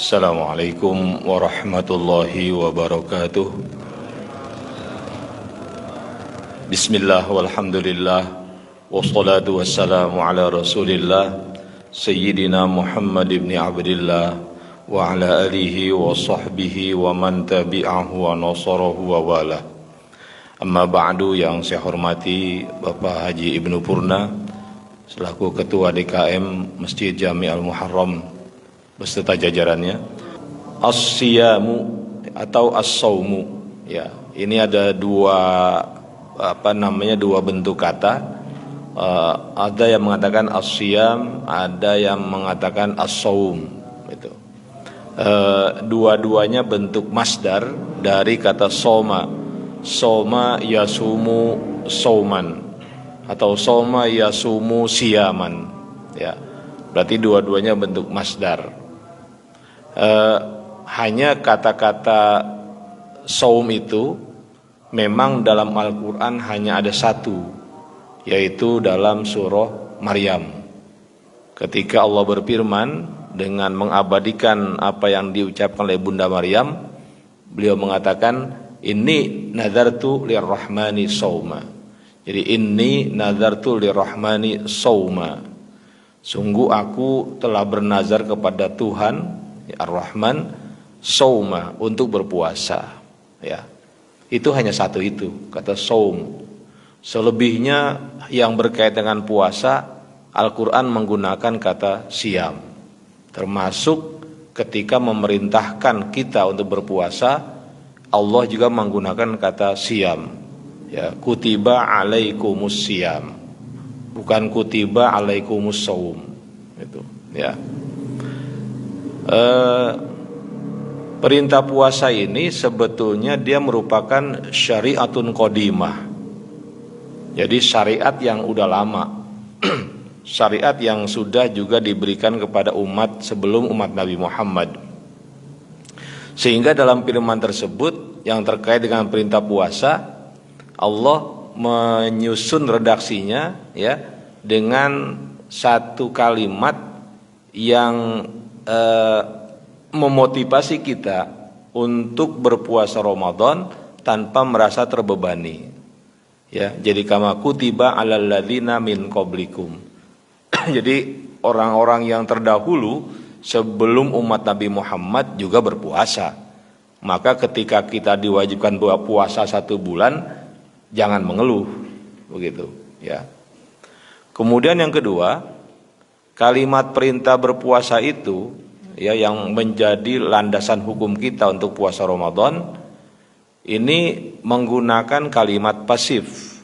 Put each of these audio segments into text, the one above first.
Assalamualaikum warahmatullahi wabarakatuh. Bismillah walhamdulillah wassalatu wassalamu ala rasulillah Sayyidina Muhammad ibn Abdillah wa ala alihi wa sahbihi wa man tabi'ahu wa nasarahu wa wala. Amma ba'du, yang saya hormati Bapak Haji Ibnu Purna selaku Ketua DKM Masjid Jami Al-Muharram beserta jajarannya. As-siyamu atau as-saumu, ya, ini ada dua bentuk kata. Ada yang mengatakan as-siyam, ada yang mengatakan as-saum. Itu dua-duanya bentuk masdar dari kata soma. Soma yasumu sauman atau soma yasumu siyaman, ya, berarti dua-duanya bentuk masdar. Hanya kata-kata saum itu memang dalam Al-Quran hanya ada satu, yaitu dalam surah Maryam. Ketika Allah berfirman dengan mengabadikan apa yang diucapkan oleh Bunda Maryam, beliau mengatakan, inni nazartu lirrahmani sauma. Jadi inni nazartu lirrahmani sauma, sungguh aku telah bernazar kepada Tuhan Ar-Rahman sauma, untuk berpuasa, ya. Itu hanya satu itu, kata saum. Selebihnya yang berkaitan dengan puasa, Al-Quran menggunakan kata siam. Termasuk ketika memerintahkan kita untuk berpuasa, Allah juga menggunakan kata siam, ya, kutiba alaikumus siam, bukan kutiba alaikumus saum. Itu, ya. Perintah puasa ini sebetulnya dia merupakan syariatun qadimah. Jadi syariat yang udah lama. Syariat yang sudah juga diberikan kepada umat sebelum umat Nabi Muhammad. Sehingga dalam firman tersebut yang terkait dengan perintah puasa, Allah menyusun redaksinya, ya, dengan satu kalimat yang memotivasi kita untuk berpuasa Ramadan tanpa merasa terbebani, ya. Jadi kama kutiba alal ladzina min qablikum. Jadi orang-orang yang terdahulu sebelum umat Nabi Muhammad juga berpuasa. Maka ketika kita diwajibkan puasa 1 bulan, jangan mengeluh, begitu, ya. Kemudian yang kedua, kalimat perintah berpuasa itu, ya, yang menjadi landasan hukum kita untuk puasa Ramadan, ini menggunakan kalimat pasif.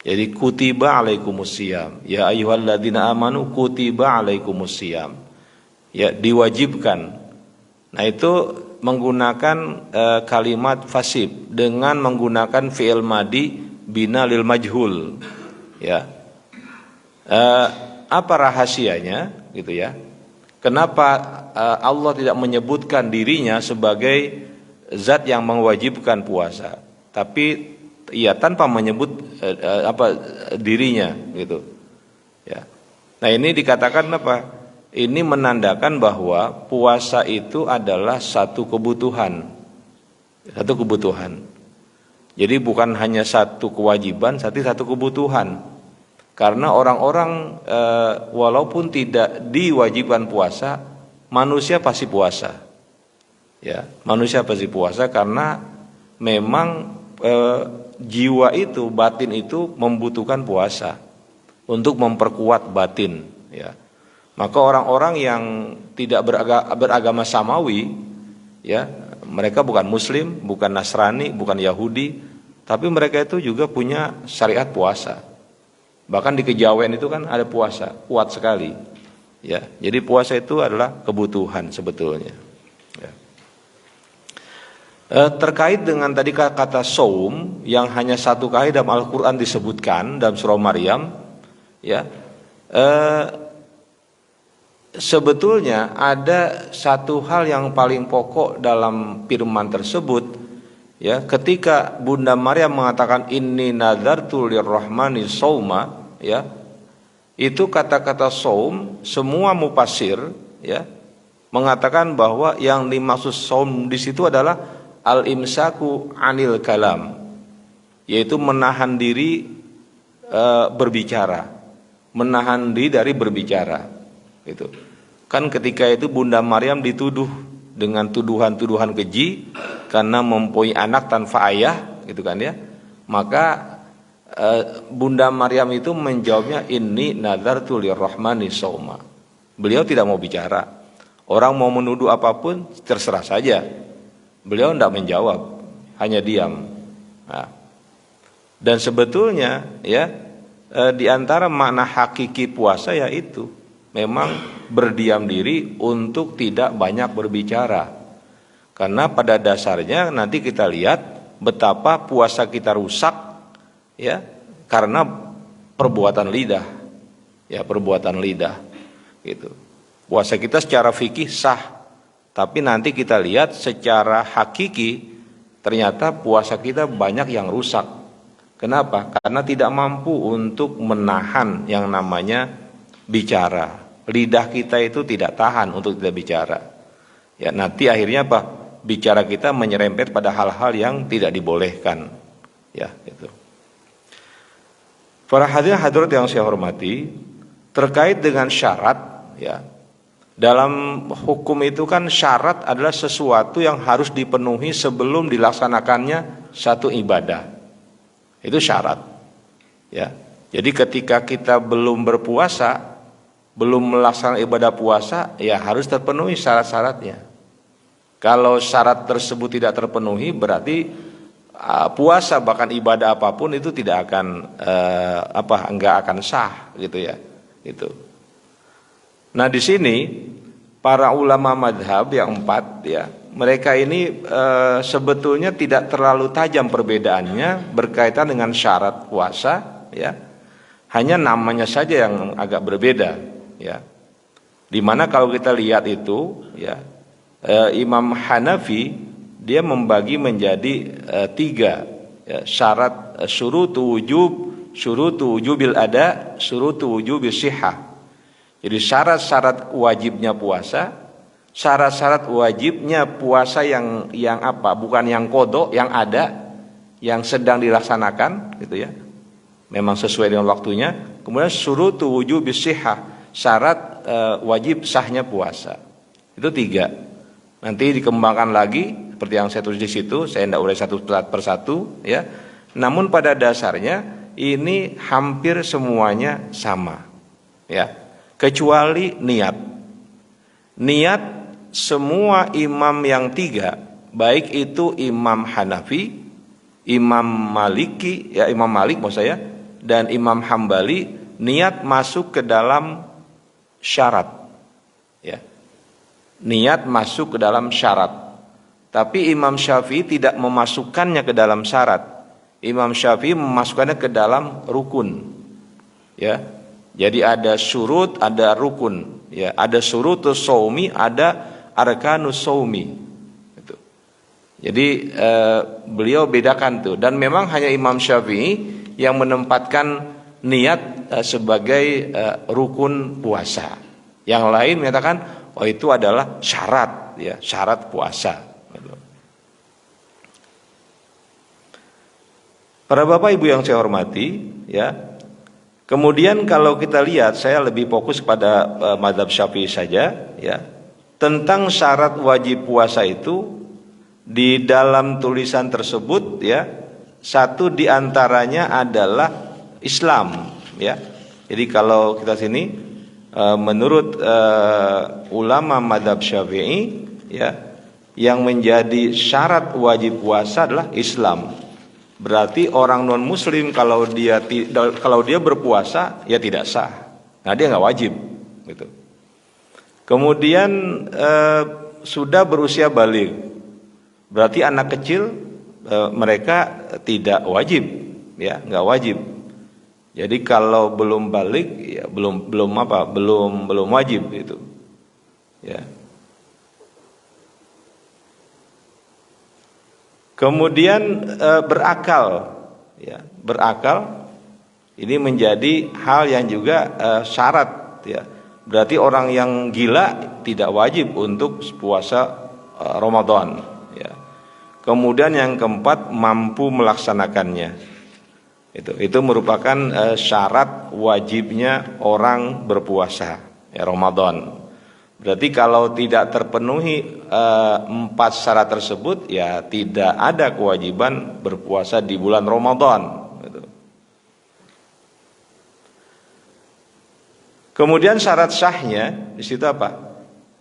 Jadi kutiba alaikumusiyam, ya ayyuhalladzina amanu kutiba alaikumusiyam, ya, diwajibkan. Nah, itu menggunakan kalimat pasif dengan menggunakan fi'il madi bina lil majhul, ya. Apa rahasianya, gitu, ya? Kenapa Allah tidak menyebutkan dirinya sebagai zat yang mewajibkan puasa, tapi ya tanpa menyebut dirinya, gitu, ya. Nah, ini dikatakan apa? Ini menandakan bahwa puasa itu adalah satu kebutuhan. Satu kebutuhan. Jadi bukan hanya satu kewajiban, tapi satu kebutuhan. Karena orang-orang walaupun tidak diwajibkan puasa, manusia pasti puasa, ya. Manusia pasti puasa karena memang jiwa itu, batin itu membutuhkan puasa untuk memperkuat batin, ya. Maka orang-orang yang tidak beragama samawi, ya, mereka bukan Muslim, bukan Nasrani, bukan Yahudi, tapi mereka itu juga punya syariat puasa. Bahkan di kejawen itu kan ada puasa, kuat sekali, ya. Jadi puasa itu adalah kebutuhan sebetulnya, ya. Terkait dengan tadi kata saum yang hanya satu kali dalam Al-Quran disebutkan dalam surah Maryam, ya, sebetulnya ada satu hal yang paling pokok dalam firman tersebut, ya. Ketika Bunda Maryam mengatakan inni nazartu lirrahmani sauma, ya, itu kata-kata saum semua mufasir, ya, mengatakan bahwa yang dimaksud saum di situ adalah al-imsaku anil kalam, yaitu menahan diri berbicara, menahan diri dari berbicara. Itu kan ketika itu Bunda Maryam dituduh dengan tuduhan-tuduhan keji karena mempunyai anak tanpa ayah, gitu kan ya. Maka Bunda Maryam itu menjawabnya, inni nadartu lirrahmani sauma. Beliau tidak mau bicara. Orang mau menuduh apapun terserah saja. Beliau tidak menjawab, hanya diam. Nah, dan sebetulnya ya di antara makna hakiki puasa yaitu memang berdiam diri untuk tidak banyak berbicara. Karena pada dasarnya nanti kita lihat betapa puasa kita rusak ya karena perbuatan lidah. Ya, perbuatan lidah. Gitu. Puasa kita secara fikih sah, tapi nanti kita lihat secara hakiki ternyata puasa kita banyak yang rusak. Kenapa? Karena tidak mampu untuk menahan yang namanya bicara. Lidah kita itu tidak tahan untuk tidak bicara. Ya, nanti akhirnya apa? Bicara kita menyerempet pada hal-hal yang tidak dibolehkan. Ya, itu. Para hadirin hadirat yang saya hormati, terkait dengan syarat, ya. Dalam hukum itu kan syarat adalah sesuatu yang harus dipenuhi sebelum dilaksanakannya satu ibadah. Itu syarat. Ya. Jadi ketika kita belum berpuasa, belum melaksanakan ibadah puasa, ya harus terpenuhi syarat-syaratnya. Kalau syarat tersebut tidak terpenuhi, berarti puasa bahkan ibadah apapun itu tidak akan enggak akan sah, gitu ya. Itu. Nah di sini para ulama madhab yang 4 ya, mereka ini sebetulnya tidak terlalu tajam perbedaannya berkaitan dengan syarat puasa, ya. Hanya namanya saja yang agak berbeda. Ya, dimana kalau kita lihat itu, ya, Imam Hanafi dia membagi menjadi 3 ya, syarat syurutu wujubil ada, syurutu wujubil sihah. Jadi syarat-syarat wajibnya puasa, syarat-syarat wajibnya puasa yang apa? Bukan yang qadha, yang ada, yang sedang dilaksanakan, gitu ya. Memang sesuai dengan waktunya. Kemudian syurutu wujubil sihah, syarat wajib sahnya puasa. Itu 3. Nanti dikembangkan lagi seperti yang saya tulis di situ, saya tidak urai satu persatu ya. Namun pada dasarnya ini hampir semuanya sama. Ya. Kecuali niat. Niat semua imam yang 3, baik itu Imam Hanafi, Imam Maliki, ya Imam Malik maksud saya, dan Imam Hambali, niat masuk ke dalam syarat, ya. Niat masuk ke dalam syarat. Tapi Imam Syafi'i tidak memasukkannya ke dalam syarat. Imam Syafi'i memasukkannya ke dalam rukun, ya. Jadi ada syurut, ada rukun, ya. Ada syurutus shaumi, ada arkanus shaumi. Gitu. Jadi beliau bedakan tuh. Dan memang hanya Imam Syafi'i yang menempatkan niat sebagai rukun puasa. Yang lain menyatakan oh itu adalah syarat, ya, syarat puasa. Para bapak ibu yang saya hormati, ya. Kemudian kalau kita lihat, saya lebih fokus pada mazhab Syafi'i saja, ya. Tentang syarat wajib puasa itu di dalam tulisan tersebut, ya, satu diantaranya adalah Islam, ya. Jadi kalau kita sini menurut ulama mazhab Syafi'i, ya, yang menjadi syarat wajib puasa adalah Islam. Berarti orang non muslim kalau dia berpuasa ya tidak sah. Nah, dia nggak wajib, gitu. Kemudian sudah berusia baligh. Berarti anak kecil mereka tidak wajib, ya, nggak wajib. Jadi kalau belum baligh ya belum wajib, gitu. Ya. Kemudian berakal, ya, berakal ini menjadi hal yang juga syarat, ya. berarti orang yang gila tidak wajib untuk puasa Ramadan, ya. Kemudian yang keempat, mampu melaksanakannya. Itu merupakan syarat wajibnya orang berpuasa ya Ramadan. Berarti kalau tidak terpenuhi 4 syarat tersebut, ya tidak ada kewajiban berpuasa di bulan Ramadan. Kemudian syarat sahnya di situ apa?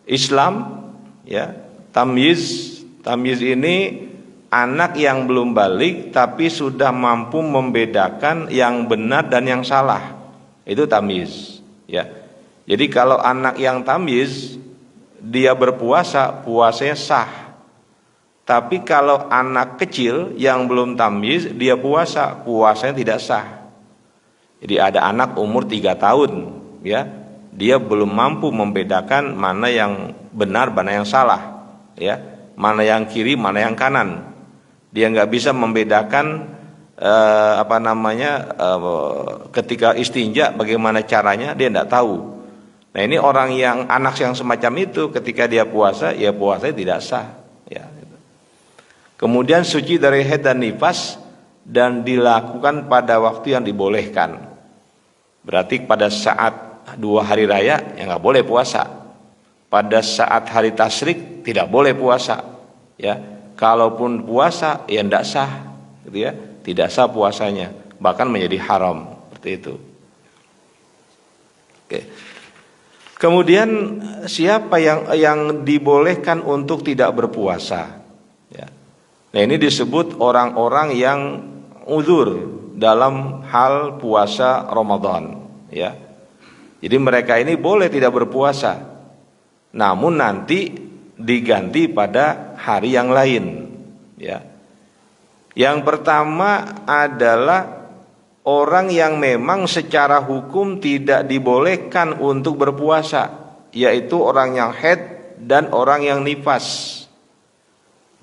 Islam, ya, tamyiz. Tamyiz ini anak yang belum balik tapi sudah mampu membedakan yang benar dan yang salah. Itu tamyiz, ya. Jadi kalau anak yang tamyiz dia berpuasa, puasanya sah. Tapi kalau anak kecil yang belum tamyiz dia puasa, puasanya tidak sah. Jadi ada anak umur 3 tahun, ya, dia belum mampu membedakan mana yang benar, mana yang salah, ya, mana yang kiri, mana yang kanan. Dia nggak bisa membedakan ketika istinja bagaimana caranya, dia nggak tahu. Nah ini orang yang anak yang semacam itu ketika dia puasa, ya puasanya tidak sah, ya. Kemudian suci dari haid dan nifas dan dilakukan pada waktu yang dibolehkan. Berarti pada saat 2 hari raya ya nggak boleh puasa. Pada saat hari tasyrik tidak boleh puasa. Ya, kalaupun puasa ya tidak sah, gitu ya, tidak sah puasanya, bahkan menjadi haram seperti itu. Oke. Kemudian siapa yang dibolehkan untuk tidak berpuasa? Ya. Nah ini disebut orang-orang yang uzur dalam hal puasa Ramadan, ya. Jadi mereka ini boleh tidak berpuasa, namun nanti diganti pada hari yang lain, ya. Yang pertama adalah orang yang memang secara hukum tidak dibolehkan untuk berpuasa, yaitu orang yang haid dan orang yang nifas.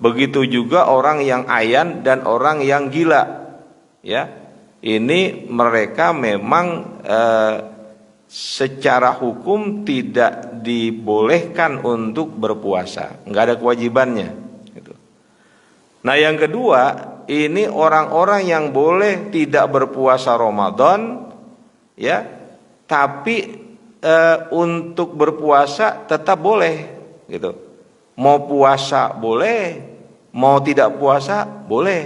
Begitu juga orang yang ayan dan orang yang gila, ya. Ini mereka memang secara hukum tidak dibolehkan untuk berpuasa, nggak ada kewajibannya, gitu. Nah yang kedua, ini orang-orang yang boleh tidak berpuasa Ramadan, ya, tapi untuk berpuasa tetap boleh, gitu. Mau puasa boleh, mau tidak puasa boleh,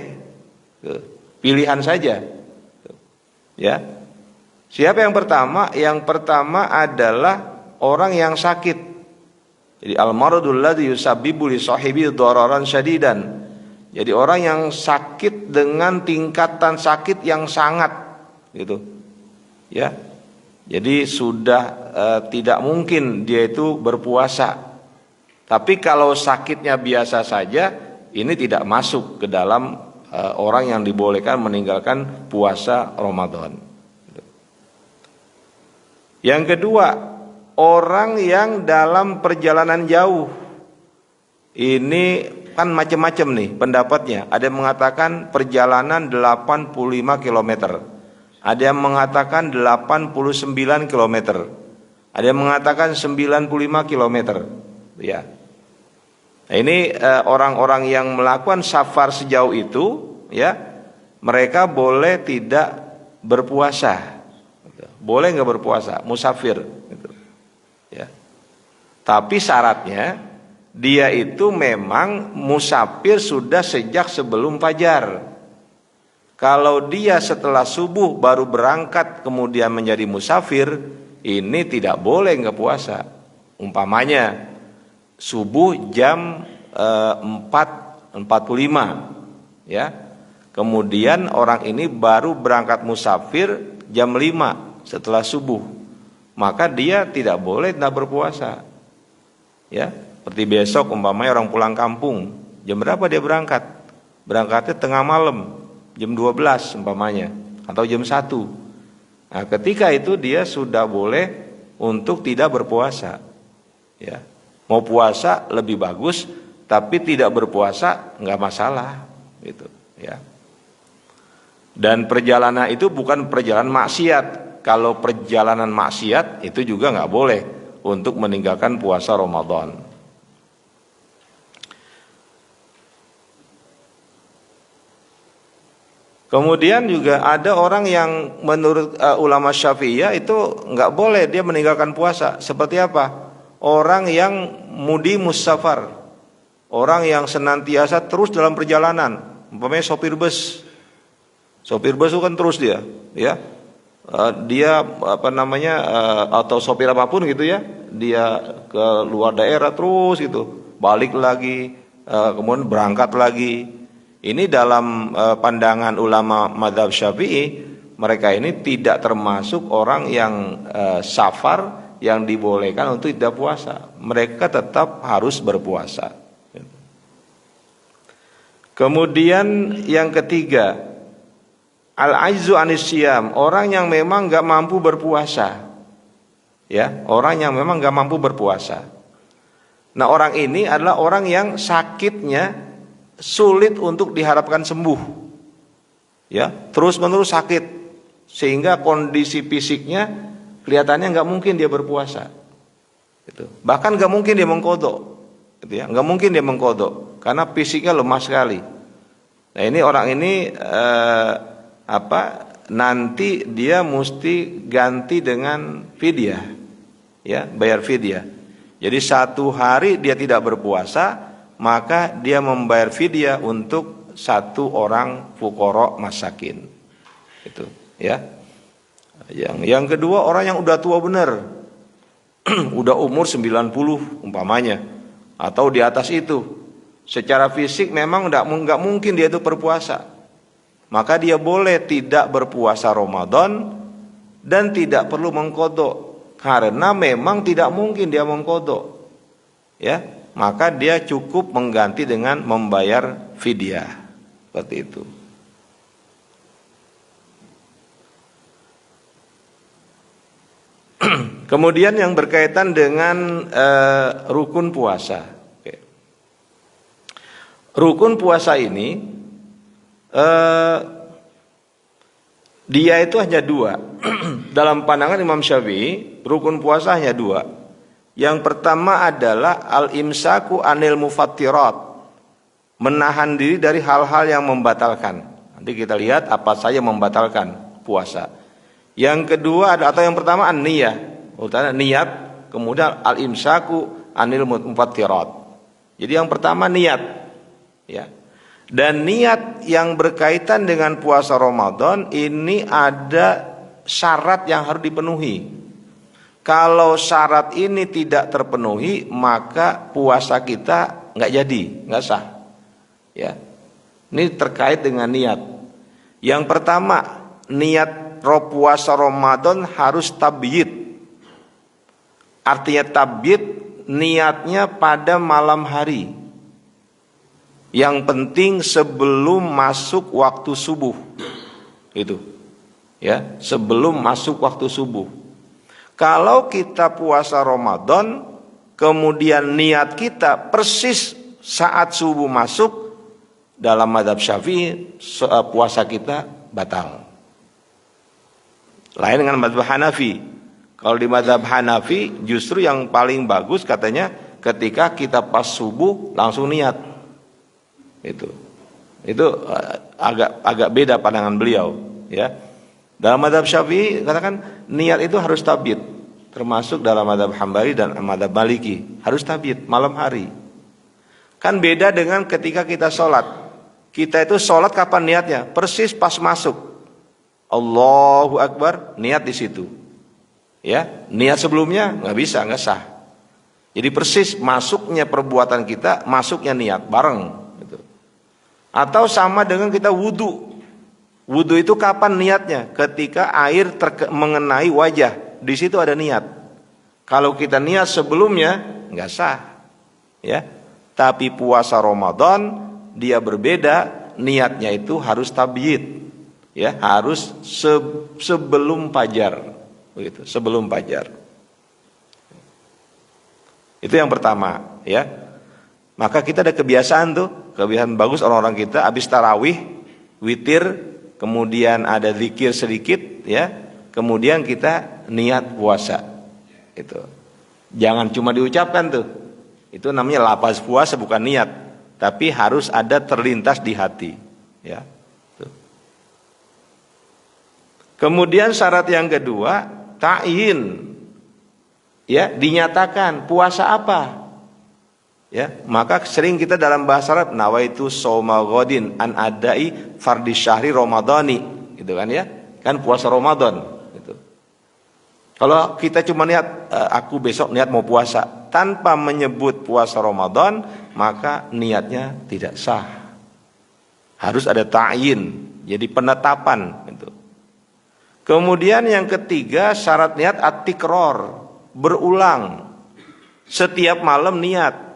gitu. Pilihan saja, gitu. Ya. Siapa yang pertama? Yang pertama adalah orang yang sakit. Jadi al-maradul ladzi yusabbibu li sahibi dhararan syadidan. Jadi orang yang sakit dengan tingkatan sakit yang sangat, gitu. Ya. Jadi sudah tidak mungkin dia itu berpuasa. Tapi kalau sakitnya biasa saja, ini tidak masuk ke dalam orang yang dibolehkan meninggalkan puasa Ramadan. Yang kedua, orang yang dalam perjalanan jauh. Ini kan macam-macam nih pendapatnya. Ada yang mengatakan perjalanan 85 km. Ada yang mengatakan 89 km. Ada yang mengatakan 95 km. Ya. Nah, ini orang-orang yang melakukan safar sejauh itu, ya, mereka boleh tidak berpuasa. Boleh nggak berpuasa, musafir, gitu. Ya. Tapi syaratnya dia itu memang musafir sudah sejak sebelum fajar. Kalau dia setelah subuh baru berangkat kemudian menjadi musafir, ini tidak boleh nggak puasa. Umpamanya subuh jam 4.45, ya. Kemudian orang ini baru berangkat musafir jam 5 setelah subuh, maka dia tidak boleh tidak berpuasa, ya. Seperti besok umpamanya orang pulang kampung, jam berapa dia berangkat? Berangkatnya tengah malam, jam 12 umpamanya, atau jam 1. Nah ketika itu dia sudah boleh untuk tidak berpuasa, ya. Mau puasa lebih bagus, tapi tidak berpuasa nggak masalah, gitu, ya. Dan perjalanan itu bukan perjalanan maksiat. Kalau perjalanan maksiat itu juga nggak boleh. untuk meninggalkan puasa Ramadan. Kemudian juga ada orang yang menurut ulama Syafi'iyah itu nggak boleh dia meninggalkan puasa. Seperti apa? Orang yang mudi musafar, orang yang senantiasa terus dalam perjalanan, umpamanya sopir bus. Sopir bus itu kan terus dia, ya. Dia atau sopir apapun gitu ya, dia ke luar daerah terus gitu, balik lagi, kemudian berangkat lagi. Ini dalam pandangan ulama mazhab Syafi'i, mereka ini tidak termasuk orang yang safar yang dibolehkan untuk tidak puasa. Mereka tetap harus berpuasa. Kemudian yang ketiga, al-ajzu anis syiyam, orang yang memang nggak mampu berpuasa. Ya, orang yang memang nggak mampu berpuasa. Nah, orang ini adalah orang yang sakitnya sulit untuk diharapkan sembuh, ya, terus-menerus sakit sehingga kondisi fisiknya kelihatannya nggak mungkin dia berpuasa, gitu. Bahkan nggak mungkin dia mengkodok, gitu ya, nggak mungkin dia mengkodok karena fisiknya lemah sekali. Nah, ini orang ini nanti dia mesti ganti dengan fidyah, ya, bayar fidyah. Jadi 1 hari dia tidak berpuasa, maka dia membayar fidyah untuk 1 orang fuqara masakin. Itu, ya. Yang kedua, orang yang udah tua benar. Udah umur 90 umpamanya atau di atas itu. Secara fisik memang enggak mungkin dia itu berpuasa. Maka dia boleh tidak berpuasa Ramadan dan tidak perlu mengqadha karena memang tidak mungkin dia mengqadha. Ya. Maka dia cukup mengganti dengan membayar fidyah, seperti itu. Kemudian yang berkaitan dengan rukun puasa. Oke. Rukun puasa ini dia itu hanya 2. Dalam pandangan Imam Syafi'i, rukun puasa hanya 2. Yang pertama adalah al-imsaku anil mufattirat, menahan diri dari hal-hal yang membatalkan. Nanti kita lihat apa saja membatalkan puasa. Yang kedua atau yang pertama an-niyah, utama niat, kemudian al-imsaku anil mufattirat. Jadi yang pertama niat, ya. Dan niat yang berkaitan dengan puasa Ramadan ini ada syarat yang harus dipenuhi. Kalau syarat ini tidak terpenuhi, maka puasa kita nggak jadi, nggak sah. Ya, ini terkait dengan niat. Yang pertama, niat puasa Ramadan harus tabyid. Artinya tabyid, niatnya pada malam hari. Yang penting sebelum masuk waktu subuh, itu, ya, sebelum masuk waktu subuh. Kalau kita puasa Ramadan, kemudian niat kita persis saat subuh masuk, dalam mazhab Syafi'i puasa kita batal. Lain dengan mazhab Hanafi. Kalau di mazhab Hanafi justru yang paling bagus katanya ketika kita pas subuh langsung niat. Itu agak beda pandangan beliau, ya. Dalam mazhab Syafi'i katakan niat itu harus tabyid, termasuk dalam mazhab Hambali dan mazhab Maliki, harus tabyid malam hari. Kan beda dengan ketika kita sholat. Kita itu sholat kapan niatnya? Persis pas masuk. Allahu Akbar, niat di situ. Ya, niat sebelumnya nggak bisa, nggak sah. Jadi persis masuknya perbuatan kita, masuknya niat bareng. Gitu. Atau sama dengan kita wudu. Wudu itu kapan niatnya? Ketika air mengenai wajah, di situ ada niat. Kalau kita niat sebelumnya nggak sah, ya. Tapi puasa Ramadan dia berbeda, niatnya itu harus tabyid, ya, harus sebelum fajar, begitu, sebelum fajar. Itu yang pertama, ya. Maka kita ada kebiasaan bagus orang-orang kita habis tarawih, witir, kemudian ada zikir sedikit, ya, kemudian kita niat puasa, itu. Jangan cuma diucapkan tuh. Itu namanya lafaz puasa bukan niat, tapi harus ada terlintas di hati, ya. Tuh. Kemudian syarat yang kedua, ta'yin. Ya, dinyatakan puasa apa? Ya, maka sering kita dalam bahasa Arab nawaitu shauma ghadin an adai fardhi syahri ramadhani, gitu kan ya? Kan puasa Ramadan gitu. Kalau kita cuma niat aku besok niat mau puasa tanpa menyebut puasa Ramadan, maka niatnya tidak sah. Harus ada ta'yin, jadi penetapan gitu. Kemudian yang ketiga syarat niat at-tikror, berulang. Setiap malam niat.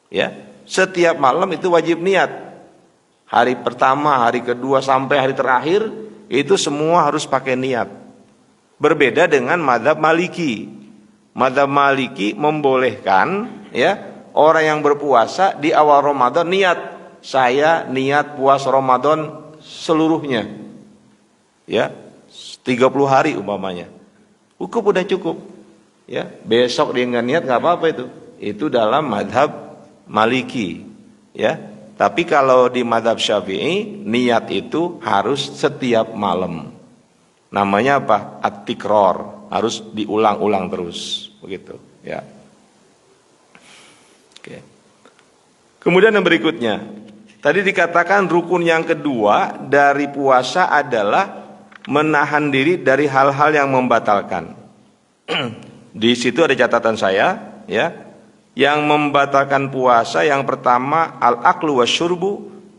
Ya, setiap malam itu wajib niat. Hari pertama, hari kedua sampai hari terakhir itu semua harus pakai niat. Berbeda dengan mazhab Maliki. Mazhab Maliki membolehkan ya orang yang berpuasa di awal Ramadan niat, saya niat puasa Ramadan seluruhnya. Ya, 30 hari umpamanya. Cukup, udah cukup. Ya, besok dia nggak niat nggak apa-apa itu. Itu dalam mazhab Maliki, ya. Tapi kalau di mazhab Syafi'i niat itu harus setiap malam. Namanya apa? At-tikror, harus diulang-ulang terus, begitu, ya. Oke. Kemudian yang berikutnya, tadi dikatakan rukun yang kedua dari puasa adalah menahan diri dari hal-hal yang membatalkan. Di situ ada catatan saya, ya. Yang membatalkan puasa yang pertama al-aklu wasyurbu,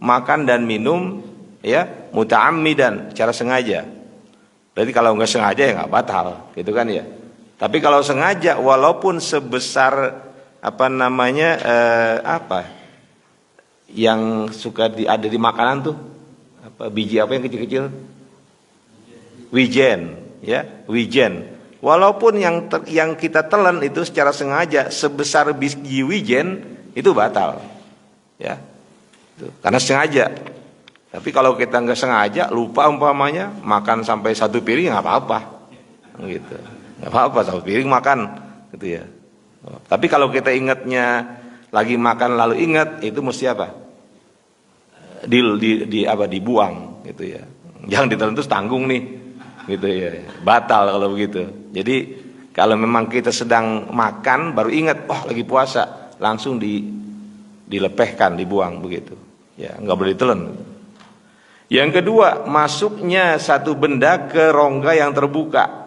makan dan minum, ya, muta'ammidan, secara sengaja. Berarti kalau nggak sengaja ya nggak batal, gitu kan ya. Tapi kalau sengaja, walaupun sebesar apa namanya yang suka ada di makanan tuh, apa biji apa yang kecil-kecil, wijen, ya, wijen. Walaupun yang kita telan itu secara sengaja sebesar biji wijen itu batal, ya, karena sengaja. Tapi kalau kita nggak sengaja, lupa umpamanya makan sampai 1 piring nggak apa-apa, gitu, nggak apa-apa 1 piring makan, gitu ya. Tapi kalau kita ingatnya lagi makan lalu ingat, itu mesti apa? Dibuang, gitu ya. Jangan ditelan terus tanggung nih. Gitu ya, batal kalau begitu. Jadi kalau memang kita sedang makan baru ingat, wah lagi puasa, langsung dilepehkan, dibuang begitu. Ya, nggak boleh ditelan. Yang kedua, masuknya satu benda ke rongga yang terbuka.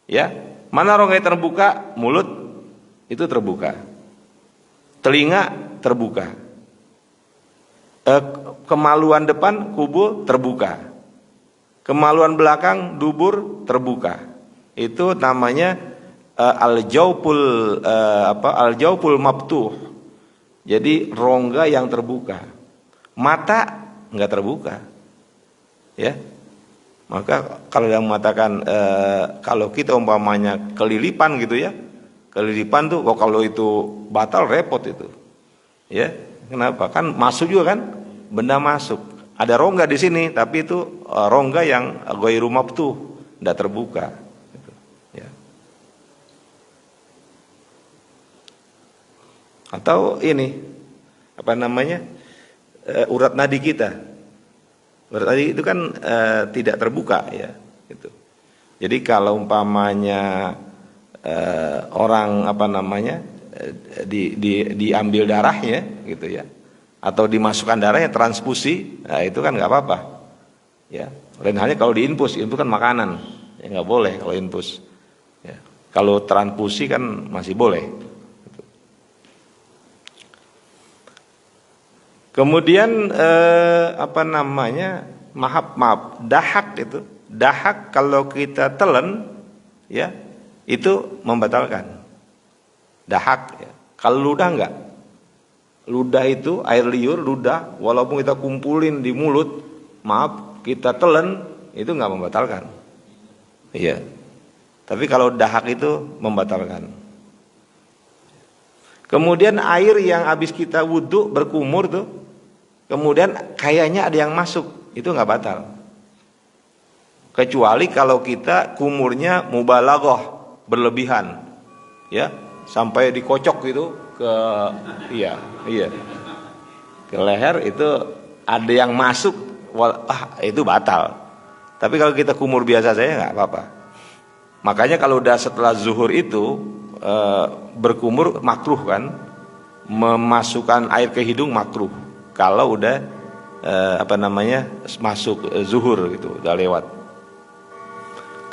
Ya, mana rongga yang terbuka? Mulut itu terbuka, telinga terbuka, kemaluan depan kubul terbuka. Kemaluan belakang dubur terbuka. Itu namanya al-jauful maftuh. Jadi rongga yang terbuka. Mata enggak terbuka. Ya. Maka kalau yang mengatakan kalau kita umpamanya kelilipan gitu ya. Kelilipan tuh kalau itu batal repot itu. Ya. Kenapa? Kan masuk juga kan? Benda masuk. Ada rongga di sini, tapi itu rongga yang ghairu maftuh, tidak terbuka. Ya. Atau ini, apa namanya, urat nadi kita. Urat nadi itu kan tidak terbuka, ya. Gitu. Jadi kalau umpamanya orang apa namanya diambil darahnya, gitu ya. Atau dimasukkan darahnya transfusi, nah itu kan nggak apa-apa, ya. Lain halnya kalau diinfus, itu kan makanan, ya nggak boleh kalau infus. Ya. Kalau transfusi kan masih boleh. Kemudian apa namanya, maaf, dahak itu, dahak kalau kita telan, ya itu membatalkan. Dahak, ya. Kalau ludah enggak. Ludah itu air liur, ludah, walaupun kita kumpulin di mulut, maaf, kita telan, itu nggak membatalkan. Iya. Tapi kalau dahak itu membatalkan. Kemudian air yang habis kita wudhu berkumur tuh, kemudian kayaknya ada yang masuk, itu nggak batal. Kecuali kalau kita kumurnya mubalaghah, berlebihan. ya, sampai dikocok gitu ke iya, ke leher itu ada yang masuk, itu batal. Tapi kalau kita kumur biasa saja nggak apa-apa. Makanya kalau udah setelah zuhur itu berkumur makruh kan, memasukkan air ke hidung makruh. Kalau udah masuk zuhur gitu, udah lewat.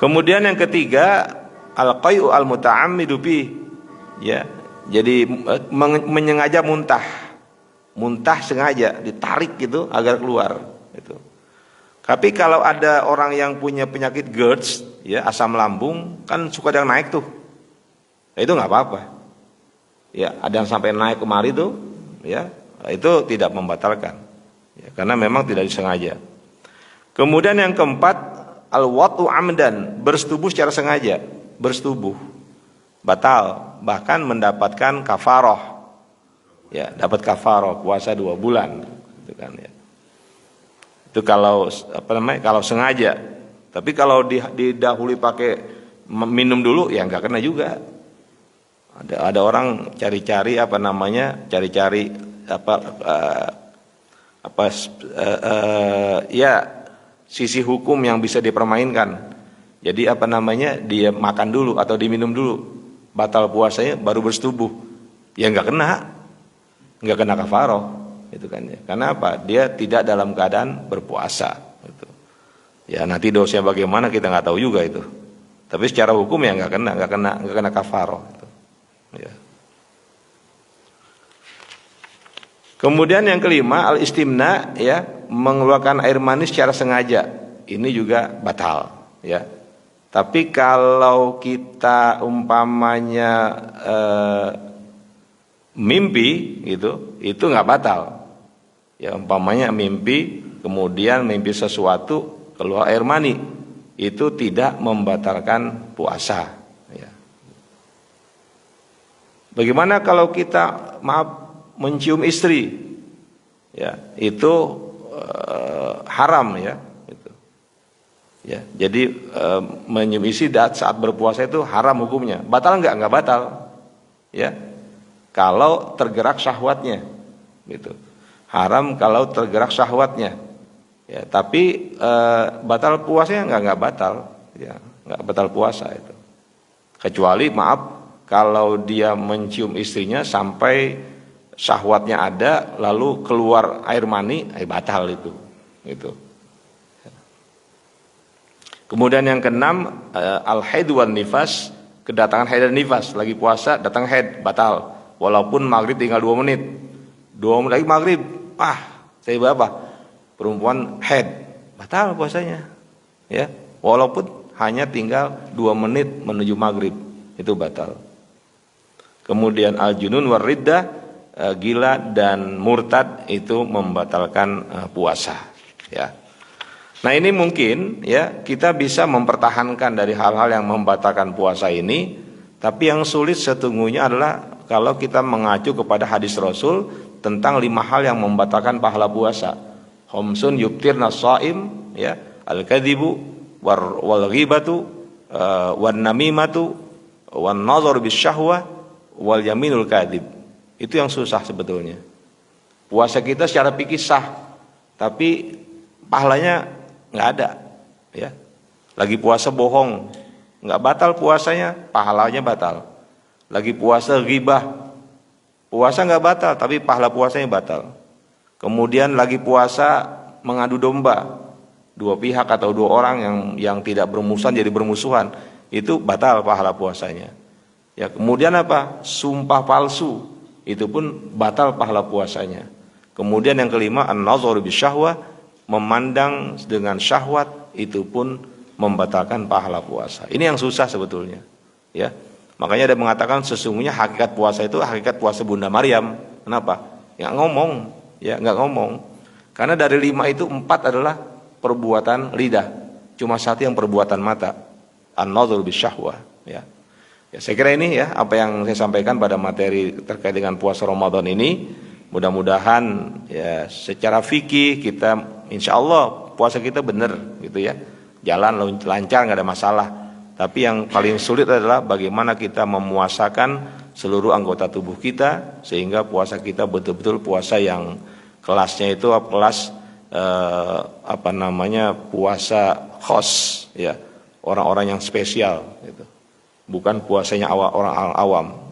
Kemudian yang ketiga al-qai'u al-muta'ammidu fi, ya. Jadi menyengaja muntah sengaja ditarik gitu agar keluar gitu. Tapi kalau ada orang yang punya penyakit GERD, ya, asam lambung, kan suka ada yang naik tuh. Ya, itu nggak apa-apa. Ya, ada yang sampai naik kemari tuh, ya, itu tidak membatalkan. Ya, karena memang tidak disengaja. Kemudian yang keempat, al-wat'u amdan, bersetubuh secara sengaja, bersetubuh. Batal, bahkan mendapatkan kafaroh. Ya, dapat kafaroh puasa 2 bulan gitu kan, ya. Itu kalau kalau sengaja. Tapi kalau didahului pakai minum dulu ya nggak kena juga. Ada orang cari-cari ya sisi hukum yang bisa dipermainkan. Jadi dia makan dulu atau diminum dulu, batal puasanya baru bersetubuh. Ya nggak kena kafaroh. Itu kan ya. Karena apa? Dia tidak dalam keadaan berpuasa. Gitu. Ya nanti dosanya bagaimana kita nggak tahu juga itu. Tapi secara hukum ya nggak kena kafaroh. Gitu. Ya. Kemudian yang kelima al-istimna, ya, mengeluarkan air mani secara sengaja. Ini juga batal. Ya. Tapi kalau kita umpamanya mimpi gitu, itu nggak batal. Ya, umpamanya mimpi, kemudian mimpi sesuatu keluar air mani, itu tidak membatalkan puasa. Ya. Bagaimana kalau kita mencium istri, ya, itu haram, ya. Gitu. Ya, jadi mencium istri saat berpuasa itu haram hukumnya. Batal nggak batal, ya. Kalau tergerak syahwatnya, gitu. Haram kalau tergerak syahwatnya, ya. Tapi batal puasanya nggak batal, ya, nggak batal puasa itu. Kecuali kalau dia mencium istrinya sampai syahwatnya ada, lalu keluar air mani, batal itu, gitu. Kemudian yang keenam al-haid wan nifas, kedatangan haid dan nifas, lagi puasa datang haid, batal. Walaupun maghrib tinggal 2 menit, 2 menit lagi maghrib, saya berapa? Perempuan haid, batal puasanya, ya. Walaupun hanya tinggal 2 menit menuju maghrib, itu batal. Kemudian al-junun war riddah, gila dan murtad, itu membatalkan puasa, ya. Nah ini mungkin, ya, kita bisa mempertahankan dari hal-hal yang membatalkan puasa ini. Tapi yang sulit sesungguhnya adalah kalau kita mengacu kepada hadis Rasul tentang 5 hal yang membatalkan pahala puasa. Khamsun yubtirna shaim, ya, al-kadzibu wal ghibatu wan namimatu wan nazar bisyahwah wal yaminul kadzib. Itu yang susah sebetulnya. Puasa kita secara fikih sah, tapi pahalanya nggak ada, ya. Lagi puasa bohong, nggak batal puasanya, pahalanya batal. Lagi puasa ghibah, puasa nggak batal, tapi pahala puasanya batal. Kemudian lagi puasa mengadu domba, 2 pihak atau 2 orang yang tidak bermusuhan jadi bermusuhan, itu batal pahala puasanya. Ya, kemudian apa? Sumpah palsu, itu pun batal pahala puasanya. Kemudian yang kelima an-nazar bisyahwah, memandang dengan syahwat, itu pun membatalkan pahala puasa. Ini yang susah sebetulnya, ya. Makanya ada mengatakan sesungguhnya hakikat puasa itu hakikat puasa Bunda Maryam. Kenapa? Nggak ngomong, ya, nggak ngomong. Karena dari 5 itu 4 adalah perbuatan lidah, cuma 1 yang perbuatan mata. An-nazar bisyahwah, ya. Ya, saya kira ini, ya, apa yang saya sampaikan pada materi terkait dengan puasa Ramadan ini. Mudah-mudahan, ya, secara fikih kita insya Allah puasa kita benar, gitu, ya. Jalan lancar, nggak ada masalah. Tapi yang paling sulit adalah bagaimana kita memuasakan seluruh anggota tubuh kita sehingga puasa kita betul-betul puasa yang kelasnya itu kelas puasa khos ya, orang-orang yang spesial gitu. Bukan puasanya orang awam.